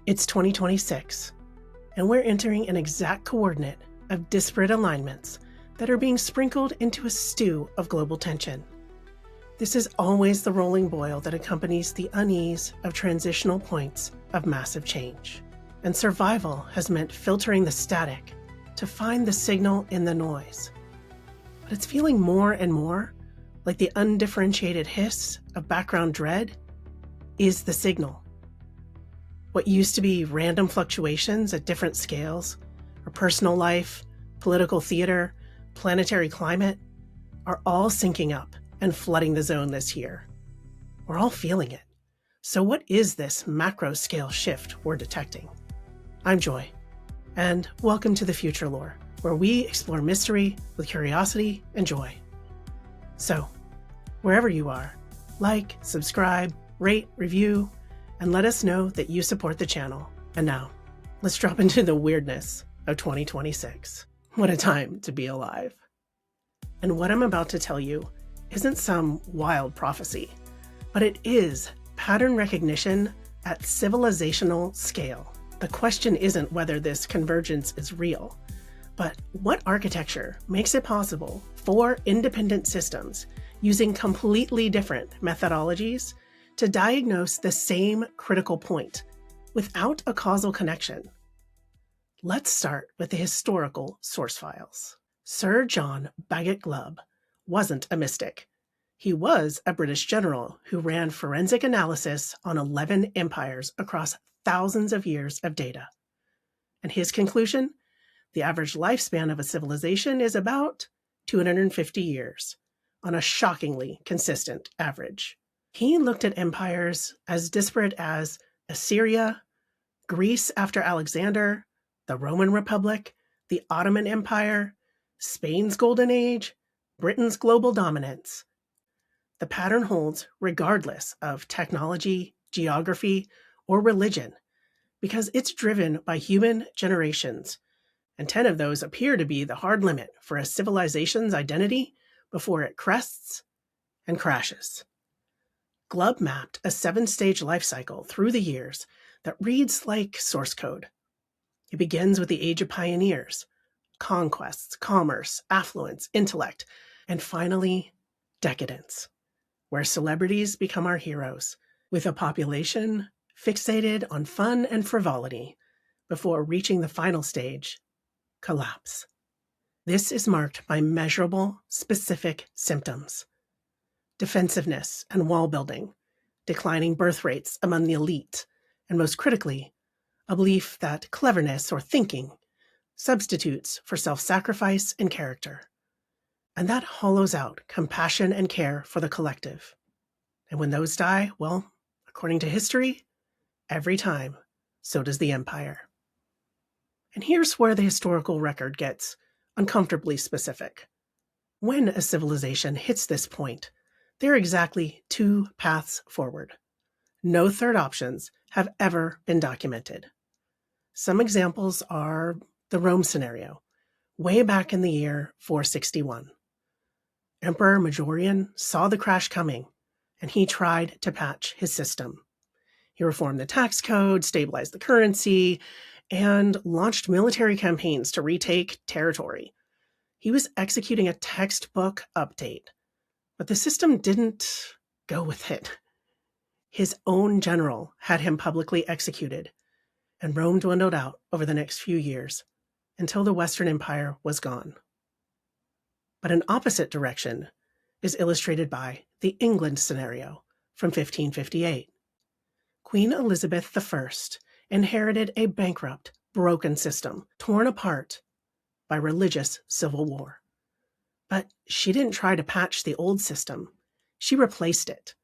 It's 2026, and we're entering an exact coordinate of disparate alignments that are being sprinkled into a stew of global tension. This is always the rolling boil that accompanies the unease of transitional points of massive change. And survival has meant filtering the static to find the signal in the noise. But it's feeling more and more like the undifferentiated hiss of background dread is the signal. What used to be random fluctuations at different scales, or personal life, political theater, planetary climate, are all syncing up and flooding the zone this year. We're all feeling it. So what is this macro scale shift we're detecting? I'm Joy, and welcome to the Future Lore, where we explore mystery with curiosity and joy. So, wherever you are, like, subscribe, rate, review, and let us know that you support the channel. And now, let's drop into the weirdness of 2026. What a time to be alive. And what I'm about to tell you isn't some wild prophecy, but it is pattern recognition at civilizational scale. The question isn't whether this convergence is real, but what architecture makes it possible for independent systems using completely different methodologies to diagnose the same critical point without a causal connection. Let's start with the historical source files. Sir John Bagot-Glubb wasn't a mystic. He was a British general who ran forensic analysis on 11 empires across thousands of years of data. And his conclusion? The average lifespan of a civilization is about 250 years, on a shockingly consistent average. He looked at empires as disparate as Assyria, Greece after Alexander, the Roman Republic, the Ottoman Empire, Spain's Golden Age, Britain's global dominance. The pattern holds regardless of technology, geography, or religion, because it's driven by human generations, and 10 of those appear to be the hard limit for a civilization's identity before it crests and crashes. Glubb mapped a 7-stage life cycle through the years that reads like source code. It begins with the Age of Pioneers, conquests, commerce, affluence, intellect, and finally, decadence, where celebrities become our heroes, with a population fixated on fun and frivolity before reaching the final stage, collapse. This is marked by measurable, specific symptoms: defensiveness and wall building, declining birth rates among the elite, and most critically, a belief that cleverness or thinking substitutes for self-sacrifice and character. And that hollows out compassion and care for the collective. And when those die, well, according to history, every time, so does the empire. And here's where the historical record gets uncomfortably specific. When a civilization hits this point, there are exactly 2 paths forward. No third options have ever been documented. Some examples are the Rome scenario, way back in the year 461. Emperor Majorian saw the crash coming, and he tried to patch his system. He reformed the tax code, stabilized the currency, and launched military campaigns to retake territory. He was executing a textbook update, but the system didn't go with it. His own general had him publicly executed, and Rome dwindled out over the next few years until the Western Empire was gone. But an opposite direction is illustrated by the England scenario from 1558. Queen Elizabeth I inherited a bankrupt, broken system torn apart by religious civil war. But she didn't try to patch the old system. She replaced it.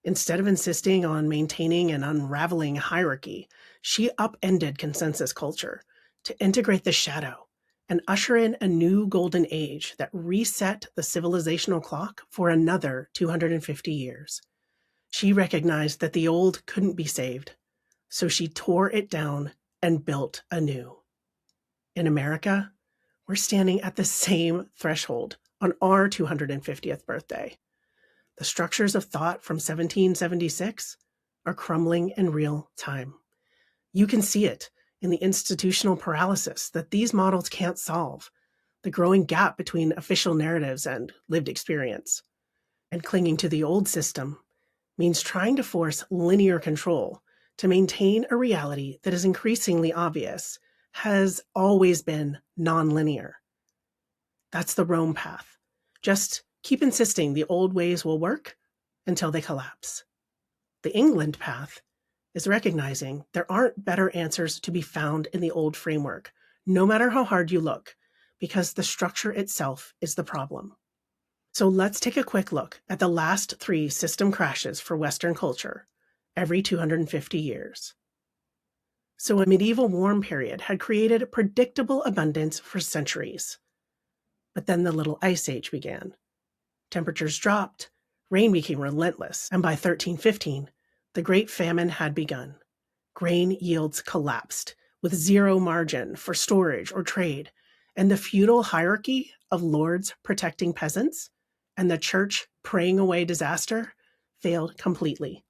Instead of insisting on maintaining an unraveling hierarchy, she upended consensus culture to integrate the shadow and usher in a new golden age that reset the civilizational clock for another 250 years. She recognized that the old couldn't be saved, so she tore it down and built anew. In America, we're standing at the same threshold on our 250th birthday. The structures of thought from 1776 are crumbling in real time. You can see it in the institutional paralysis that these models can't solve, the growing gap between official narratives and lived experience. And clinging to the old system means trying to force linear control to maintain a reality that is increasingly obvious has always been nonlinear. That's the Rome path. Just keep insisting the old ways will work until they collapse. The England path is recognizing there aren't better answers to be found in the old framework, no matter how hard you look, because the structure itself is the problem. So let's take a quick look at the last 3 system crashes for Western culture every 250 years. So a medieval warm period had created a predictable abundance for centuries. But then the Little Ice Age began. Temperatures dropped, rain became relentless, and by 1315, the Great Famine had begun. Grain yields collapsed, with zero margin for storage or trade, and the feudal hierarchy of lords protecting peasants and the church praying away disaster failed completely.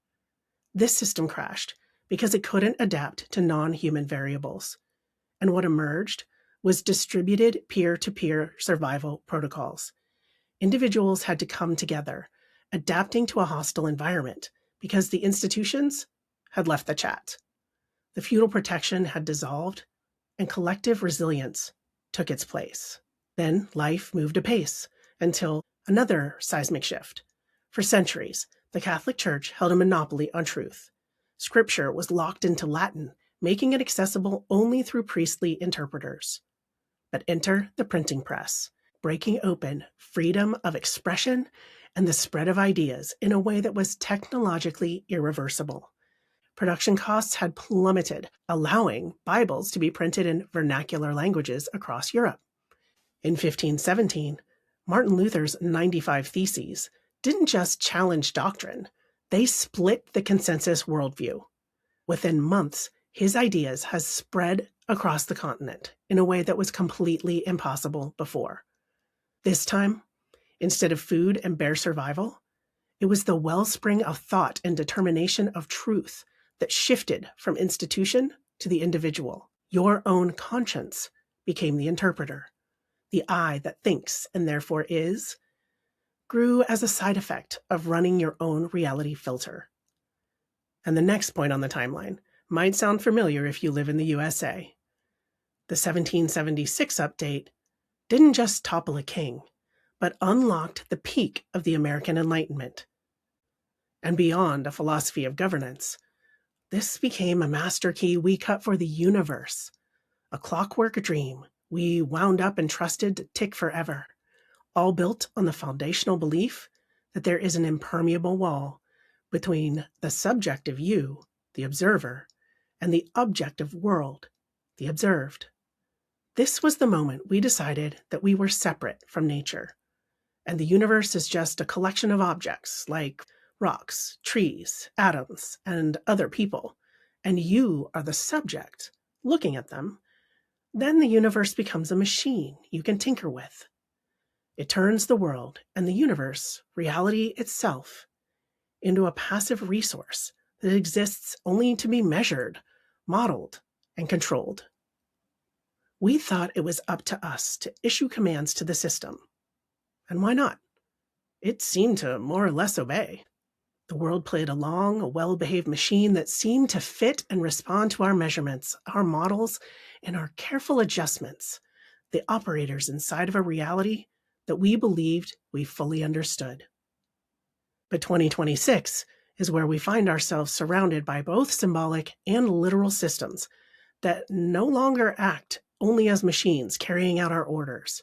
This system crashed because it couldn't adapt to non-human variables. And what emerged was distributed peer-to-peer survival protocols. Individuals had to come together, adapting to a hostile environment because the institutions had left the chat. The feudal protection had dissolved, and collective resilience took its place. Then life moved apace until another seismic shift. For centuries, the Catholic Church held a monopoly on truth. Scripture was locked into Latin, making it accessible only through priestly interpreters. But enter the printing press, breaking open freedom of expression and the spread of ideas in a way that was technologically irreversible. Production costs had plummeted, allowing Bibles to be printed in vernacular languages across Europe. In 1517, Martin Luther's 95 Theses didn't just challenge doctrine, they split the consensus worldview. Within months, his ideas has spread across the continent in a way that was completely impossible before. This time, instead of food and bare survival, it was the wellspring of thought and determination of truth that shifted from institution to the individual. Your own conscience became the interpreter. The I that thinks and therefore is grew as a side effect of running your own reality filter. And the next point on the timeline might sound familiar if you live in the USA. The 1776 update didn't just topple a king, but unlocked the peak of the American Enlightenment. And beyond a philosophy of governance, this became a master key we cut for the universe, a clockwork dream we wound up and trusted to tick forever, all built on the foundational belief that there is an impermeable wall between the subjective you, the observer, and the objective world, the observed. This was the moment we decided that we were separate from nature, and the universe is just a collection of objects like rocks, trees, atoms, and other people, and you are the subject looking at them. Then the universe becomes a machine you can tinker with. It turns the world and the universe, reality itself, into a passive resource that exists only to be measured, modeled, and controlled. We thought it was up to us to issue commands to the system. And why not? It seemed to more or less obey. The world played along, a well-behaved machine that seemed to fit and respond to our measurements, our models, and our careful adjustments, the operators inside of a reality that we believed we fully understood. But 2026 is where we find ourselves surrounded by both symbolic and literal systems that no longer act only as machines carrying out our orders.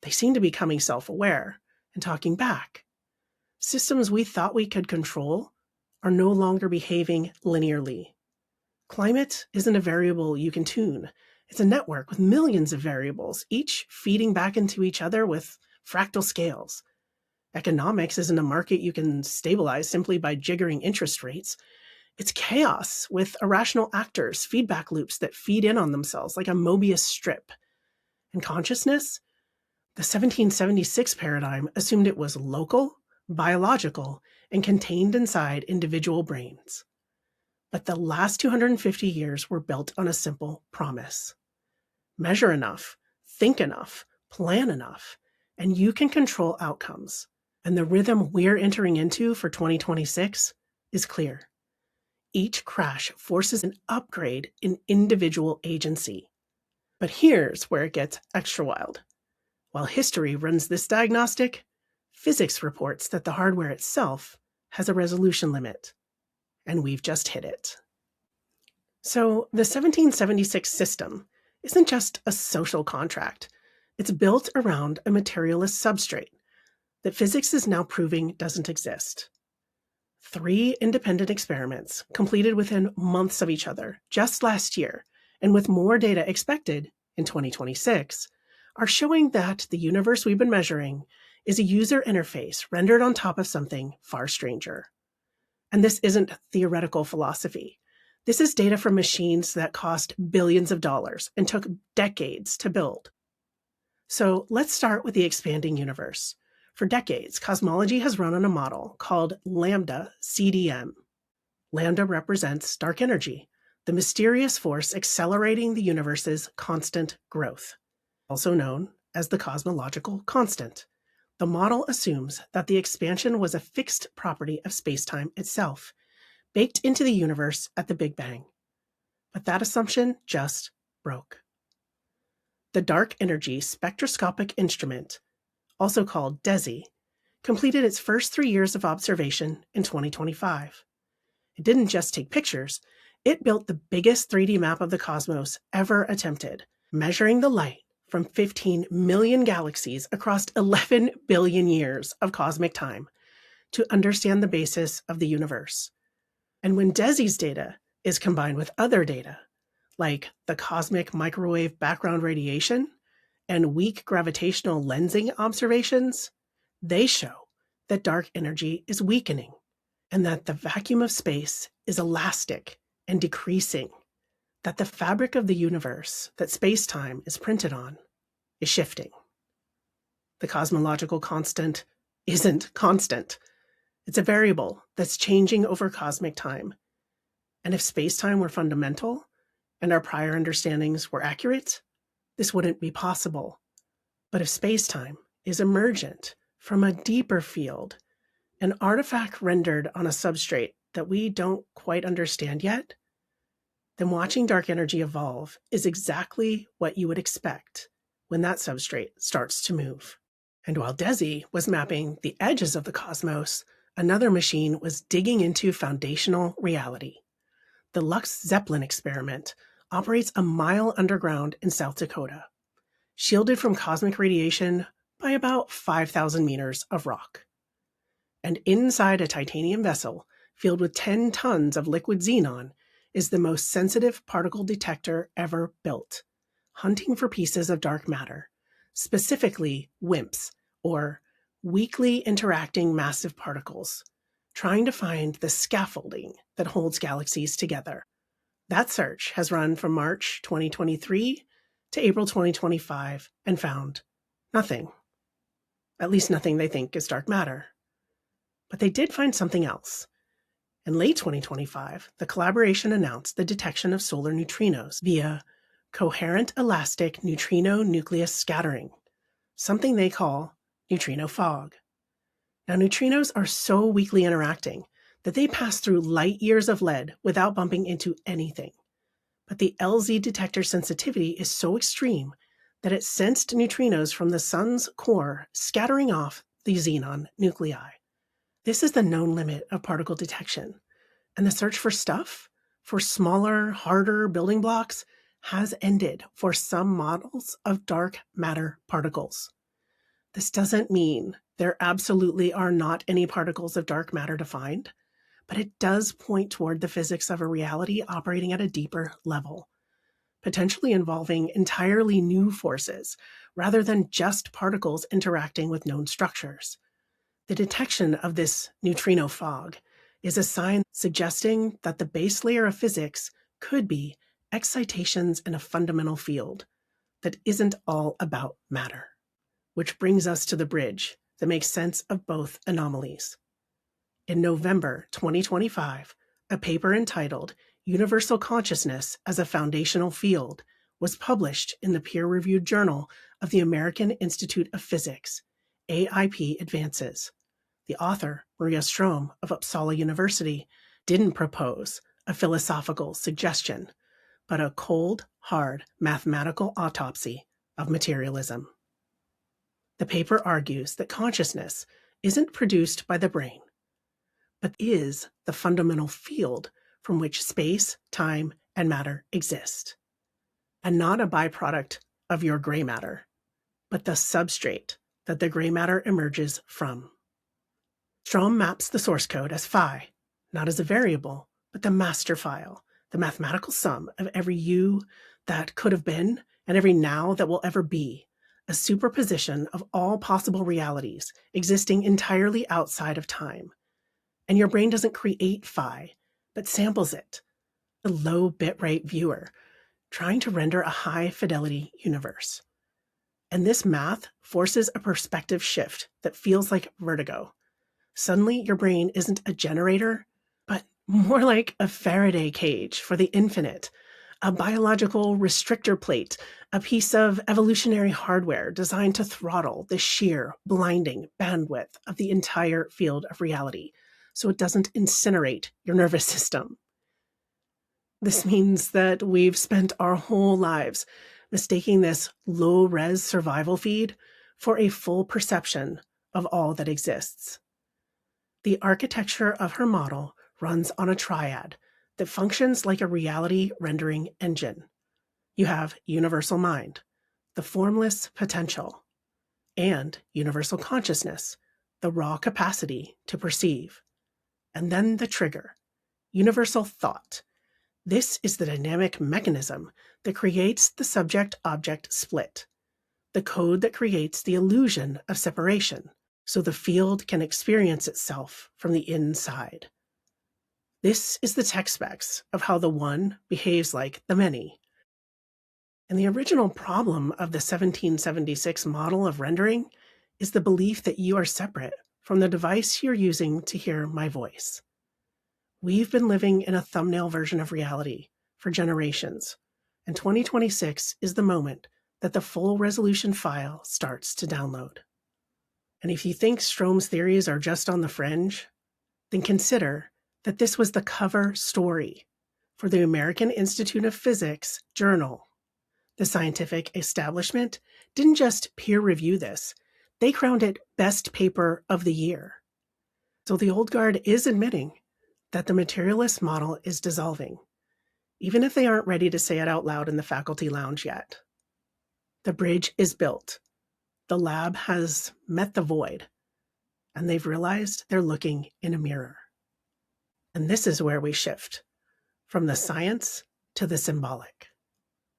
They seem to be becoming self-aware and talking back. Systems we thought we could control are no longer behaving linearly. Climate isn't a variable you can tune. It's a network with millions of variables, each feeding back into each other with fractal scales. Economics isn't a market you can stabilize simply by jiggering interest rates. It's chaos with irrational actors, feedback loops that feed in on themselves like a Mobius strip. And consciousness? The 1776 paradigm assumed it was local, biological, and contained inside individual brains. But the last 250 years were built on a simple promise. Measure enough, think enough, plan enough, and you can control outcomes. And the rhythm we're entering into for 2026 is clear. Each crash forces an upgrade in individual agency. But here's where it gets extra wild. While history runs this diagnostic, physics reports that the hardware itself has a resolution limit. And we've just hit it. So the 1776 system isn't just a social contract. It's built around a materialist substrate that physics is now proving doesn't exist. 3 independent experiments completed within months of each other just last year, and with more data expected in 2026, are showing that the universe we've been measuring is a user interface rendered on top of something far stranger. And this isn't theoretical philosophy. This is data from machines that cost billions of dollars and took decades to build. So let's start with the expanding universe. For decades, cosmology has run on a model called lambda CDM. Lambda represents dark energy, the mysterious force accelerating the universe's constant growth, also known as the cosmological constant. The model assumes that the expansion was a fixed property of spacetime itself, baked into the universe at the Big Bang. But that assumption just broke. The Dark Energy Spectroscopic Instrument, also called DESI, completed its first 3 years of observation in 2025. It didn't just take pictures, it built the biggest 3D map of the cosmos ever attempted, measuring the light from 15 million galaxies across 11 billion years of cosmic time to understand the basis of the universe. And when DESI's data is combined with other data, like the cosmic microwave background radiation and weak gravitational lensing observations, they show that dark energy is weakening and that the vacuum of space is elastic and decreasing, that the fabric of the universe that space-time is printed on is shifting. The cosmological constant isn't constant. It's a variable that's changing over cosmic time. And if space-time were fundamental and our prior understandings were accurate, this wouldn't be possible. But if space-time is emergent from a deeper field, an artifact rendered on a substrate that we don't quite understand yet, then watching dark energy evolve is exactly what you would expect when that substrate starts to move. And while DESI was mapping the edges of the cosmos, another machine was digging into foundational reality. The Lux Zeppelin experiment operates a mile underground in South Dakota, shielded from cosmic radiation by about 5,000 meters of rock. And inside a titanium vessel filled with 10 tons of liquid xenon is the most sensitive particle detector ever built, hunting for pieces of dark matter, specifically WIMPs, or weakly interacting massive particles, trying to find the scaffolding that holds galaxies together. That search has run from March 2023 to April 2025 and found nothing. At least nothing they think is dark matter. But they did find something else. In late 2025, the collaboration announced the detection of solar neutrinos via coherent elastic neutrino nucleus scattering, something they call neutrino fog. Now, neutrinos are so weakly interacting that they pass through light years of lead without bumping into anything. But the LZ detector sensitivity is so extreme that it sensed neutrinos from the sun's core scattering off the xenon nuclei. This is the known limit of particle detection, and the search for stuff, for smaller, harder building blocks, has ended for some models of dark matter particles. This doesn't mean there absolutely are not any particles of dark matter to find, but it does point toward the physics of a reality operating at a deeper level, potentially involving entirely new forces rather than just particles interacting with known structures. The detection of this neutrino fog is a sign suggesting that the base layer of physics could be excitations in a fundamental field that isn't all about matter, which brings us to the bridge that makes sense of both anomalies. In November 2025, A paper entitled Universal Consciousness as a Foundational Field was published in the peer-reviewed Journal of the American Institute of Physics, AIP Advances. The author, Maria Strømme of Uppsala University, didn't propose a philosophical suggestion, but a cold, hard mathematical autopsy of materialism. The paper argues that consciousness isn't produced by the brain, but is the fundamental field from which space, time, and matter exist, and not a byproduct of your gray matter, but the substrate that the gray matter emerges from. Strømme maps the source code as phi, not as a variable, but the master file, the mathematical sum of every you that could have been and every now that will ever be, a superposition of all possible realities existing entirely outside of time. And your brain doesn't create phi, but samples it, a low bitrate viewer, trying to render a high-fidelity universe. And this math forces a perspective shift that feels like vertigo. Suddenly, your brain isn't a generator, but more like a Faraday cage for the infinite, a biological restrictor plate, a piece of evolutionary hardware designed to throttle the sheer, blinding bandwidth of the entire field of reality, so it doesn't incinerate your nervous system. This means that we've spent our whole lives mistaking this low-res survival feed for a full perception of all that exists. The architecture of her model runs on a triad that functions like a reality rendering engine. You have universal mind, the formless potential, and universal consciousness, the raw capacity to perceive. And then the trigger, universal thought. This is the dynamic mechanism that creates the subject-object split, the code that creates the illusion of separation, so the field can experience itself from the inside. This is the text specs of how the one behaves like the many. And the original problem of the 1776 model of rendering is the belief that you are separate from the device you're using to hear my voice. We've been living in a thumbnail version of reality for generations, and 2026 is the moment that the full resolution file starts to download. And if you think Strømme's theories are just on the fringe, then consider that this was the cover story for the American Institute of Physics journal. The scientific establishment didn't just peer review this, they crowned it Best Paper of the Year. So the old guard is admitting that the materialist model is dissolving, even if they aren't ready to say it out loud in the faculty lounge yet. The bridge is built. The lab has met the void, and they've realized they're looking in a mirror. And this is where we shift from the science to the symbolic.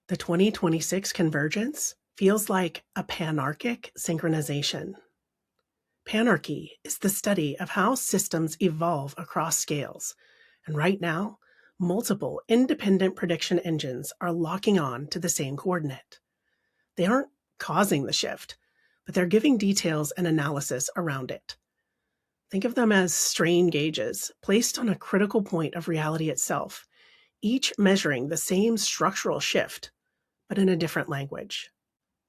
The 2026 convergence feels like a panarchic synchronization. Panarchy is the study of how systems evolve across scales, and right now, multiple independent prediction engines are locking on to the same coordinate. They aren't causing the shift, but they're giving details and analysis around it. Think of them as strain gauges placed on a critical point of reality itself, each measuring the same structural shift, but in a different language.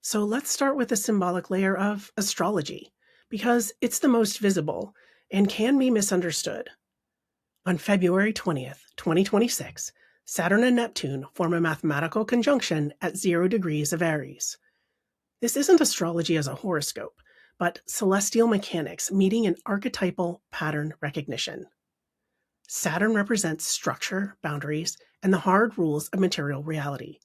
So let's start with the symbolic layer of astrology, because it's the most visible and can be misunderstood. On February 20th, 2026, Saturn and Neptune form a mathematical conjunction at 0 degrees of Aries. This isn't astrology as a horoscope, but celestial mechanics meeting in archetypal pattern recognition. Saturn represents structure, boundaries, and the hard rules of material reality.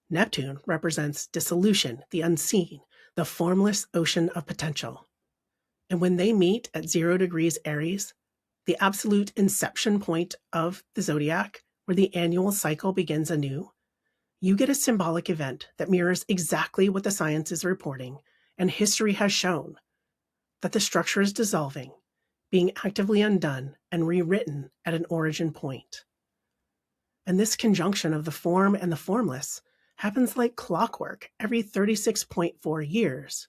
Neptune represents dissolution, the unseen, the formless ocean of potential. And when they meet at 0 degrees Aries, the absolute inception point of the zodiac, where the annual cycle begins anew, you get a symbolic event that mirrors exactly what the science is reporting and history has shown, that the structure is dissolving, being actively undone and rewritten at an origin point. And this conjunction of the form and the formless happens like clockwork every 36.4 years,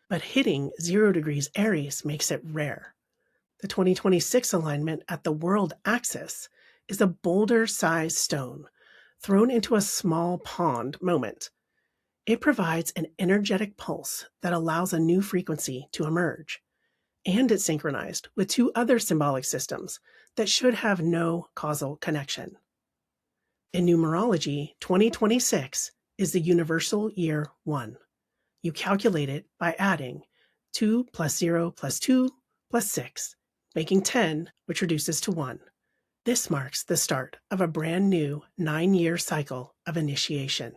but hitting 0 degrees Aries makes it rare. The 2026 alignment at the world axis is a boulder-sized stone thrown into a small pond moment. It provides an energetic pulse that allows a new frequency to emerge. And it's synchronized with two other symbolic systems that should have no causal connection. In numerology, 2026 is the universal year 1. You calculate it by adding 2 plus 0 plus 2 plus 6, making 10, which reduces to 1. This marks the start of a brand new 9-year cycle of initiation.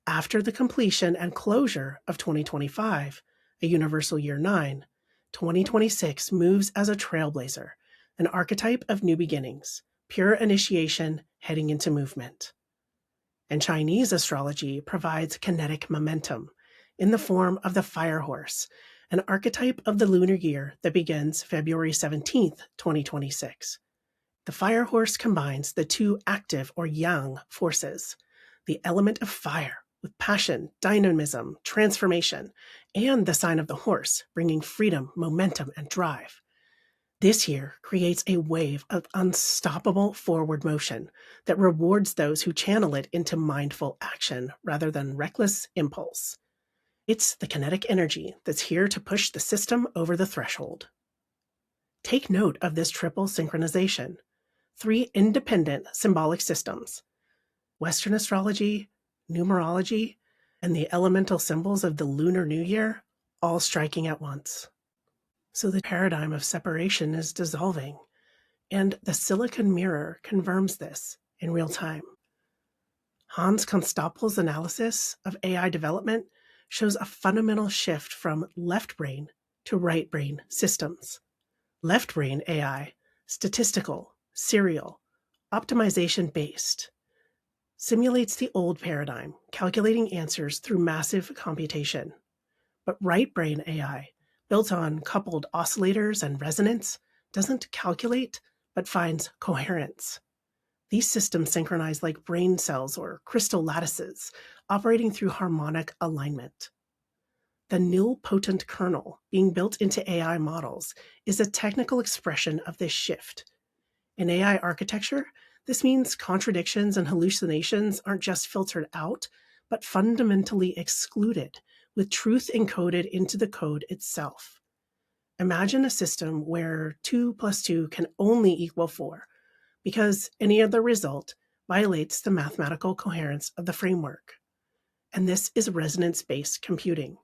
After the completion and closure of 2025, a universal year 9, 2026 moves as a trailblazer, an archetype of new beginnings, pure initiation heading into movement. And Chinese astrology provides kinetic momentum in the form of the fire horse, an archetype of the lunar year that begins February 17th, 2026. The fire horse combines the two active or yang forces, the element of fire with passion, dynamism, transformation, and the sign of the horse, bringing freedom, momentum, and drive. This year creates a wave of unstoppable forward motion that rewards those who channel it into mindful action rather than reckless impulse. It's the kinetic energy that's here to push the system over the threshold. Take note of this triple synchronization. 3 independent symbolic systems, Western astrology, numerology, and the elemental symbols of the Lunar New Year, all striking at once. So the paradigm of separation is dissolving, and the silicon mirror confirms this in real time. Hans Constapel's analysis of AI development shows a fundamental shift from left brain to right brain systems. Left brain AI, statistical, serial, optimization-based, simulates the old paradigm, calculating answers through massive computation. But right brain AI, built on coupled oscillators and resonance, doesn't calculate, but finds coherence. These systems synchronize like brain cells or crystal lattices, operating through harmonic alignment. The nilpotent kernel being built into AI models is a technical expression of this shift. In AI architecture, this means contradictions and hallucinations aren't just filtered out, but fundamentally excluded, with truth encoded into the code itself. Imagine a system where 2 plus 2 can only equal 4, because any other result violates the mathematical coherence of the framework. And this is resonance-based computing.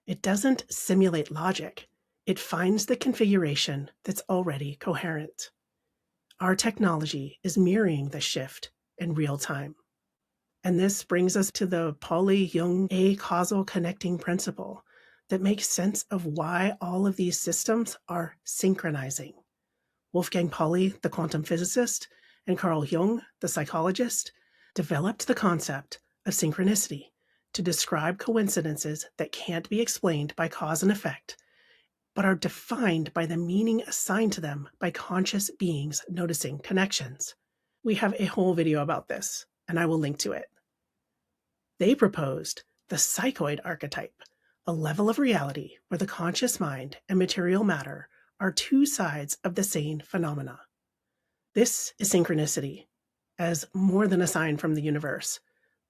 It doesn't simulate logic, it finds the configuration that's already coherent. Our technology is mirroring the shift in real time. And this brings us to the Pauli-Jung a-causal connecting principle that makes sense of why all of these systems are synchronizing. Wolfgang Pauli, the quantum physicist, and Carl Jung, the psychologist, developed the concept of synchronicity to describe coincidences that can't be explained by cause and effect, but are defined by the meaning assigned to them by conscious beings noticing connections. We have a whole video about this, and I will link to it. They proposed the psychoid archetype, a level of reality where the conscious mind and material matter are two sides of the same phenomena. This is synchronicity, as more than a sign from the universe,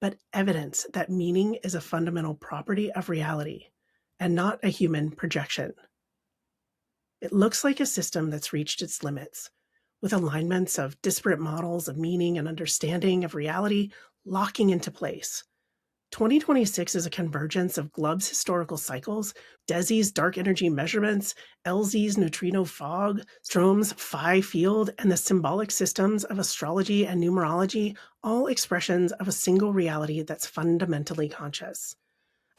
but evidence that meaning is a fundamental property of reality and not a human projection. It looks like a system that's reached its limits, with alignments of disparate models of meaning and understanding of reality locking into place. 2026 is a convergence of Glubb's historical cycles, Desi's dark energy measurements, LZ's neutrino fog, Ström's Phi Field, and the symbolic systems of astrology and numerology, all expressions of a single reality that's fundamentally conscious.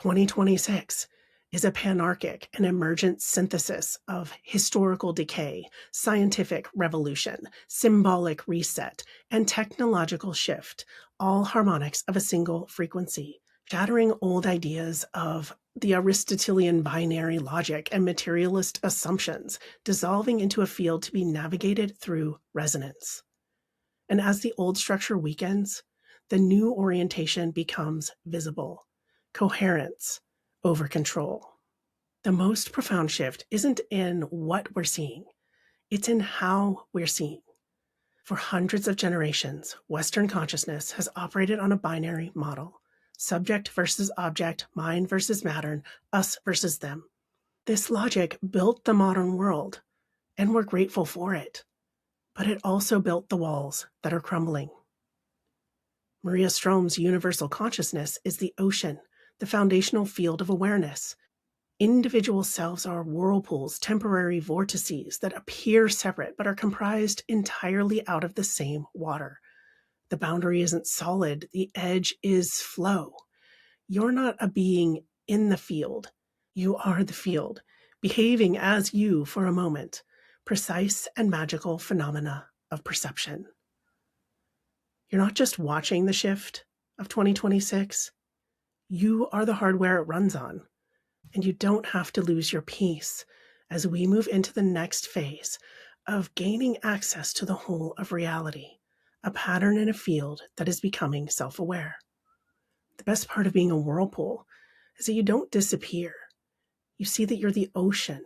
2026 is a panarchic and emergent synthesis of historical decay, scientific revolution, symbolic reset, and technological shift, all harmonics of a single frequency, shattering old ideas of the Aristotelian binary logic and materialist assumptions, dissolving into a field to be navigated through resonance. And as the old structure weakens, the new orientation becomes visible, coherence over control. The most profound shift isn't in what we're seeing, it's in how we're seeing. For hundreds of generations, Western consciousness has operated on a binary model: subject versus object, mind versus matter, us versus them. This logic built the modern world, and we're grateful for it. But it also built the walls that are crumbling. Maria Strømme's universal consciousness is the ocean, the foundational field of awareness. Individual selves are whirlpools, temporary vortices that appear separate but are comprised entirely out of the same water. The boundary isn't solid, the edge is flow. You're not a being in the field. You are the field, behaving as you for a moment, precise and magical phenomena of perception. You're not just watching the shift of 2026. You are the hardware it runs on. And you don't have to lose your peace as we move into the next phase of gaining access to the whole of reality, a pattern in a field that is becoming self-aware. The best part of being a whirlpool is that you don't disappear. You see that you're the ocean.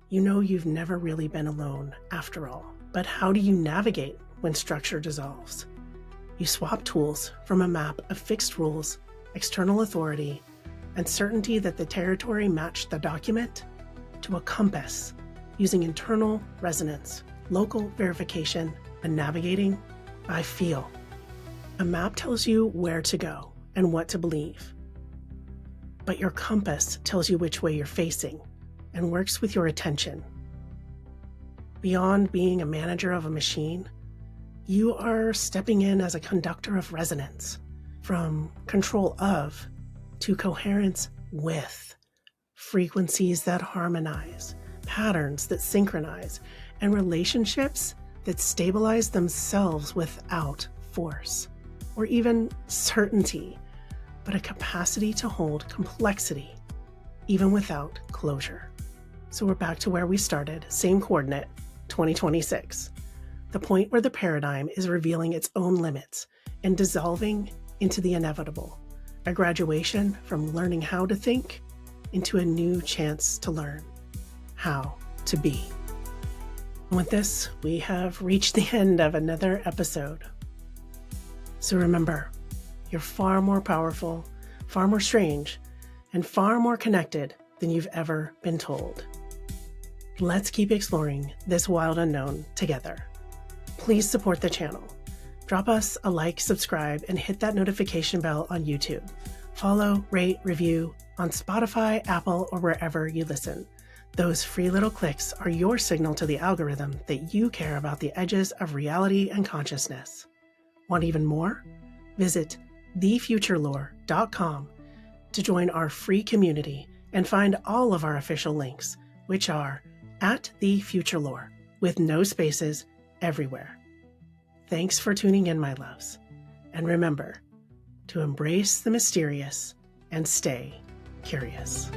You know you've never really been alone after all. But how do you navigate when structure dissolves? You swap tools from a map of fixed rules, external authority, and certainty that the territory matched the document to a compass using internal resonance, local verification, and navigating by feel. A map tells you where to go and what to believe, but your compass tells you which way you're facing and works with your attention. Beyond being a manager of a machine, you are stepping in as a conductor of resonance, from control of to coherence with, frequencies that harmonize, patterns that synchronize, and relationships that stabilize themselves without force or even certainty, but a capacity to hold complexity even without closure. So we're back to where we started, same coordinate, 2026, the point where the paradigm is revealing its own limits and dissolving into the inevitable. A graduation from learning how to think into a new chance to learn how to be. And with this, we have reached the end of another episode. So remember, you're far more powerful, far more strange, and far more connected than you've ever been told. Let's keep exploring this wild unknown together. Please support the channel. Drop us a like, subscribe, and hit that notification bell on YouTube. Follow, rate, review on Spotify, Apple, or wherever you listen. Those free little clicks are your signal to the algorithm that you care about the edges of reality and consciousness. Want even more? Visit thefuturelore.com to join our free community and find all of our official links, which are at thefuturelore, with no spaces, everywhere. Thanks for tuning in, my loves. And remember to embrace the mysterious and stay curious.